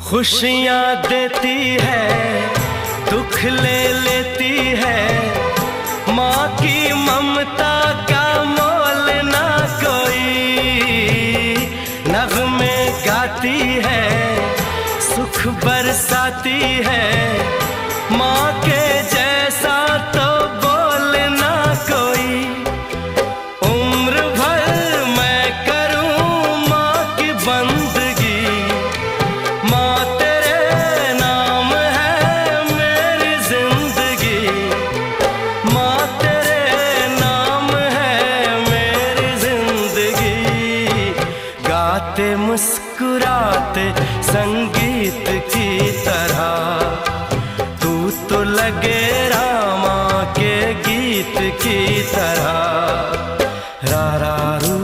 खुशियाँ देती है, दुख ले लेती है। माँ की ममता का मोल ना कोई। नग़्मे गाती है, सुख बरसाती है। माँ के जैसा तो बोल ना कोई। उम्र भर मैं करूँ माँ की बंदगी। माँ तेरे नाम है मेरी जिंदगी। माँ तेरे नाम है मेरी जिंदगी। गाते मुस्कुराते संगीत की तरह तू तो लगे रामा के गीत की तरह। रा रा रू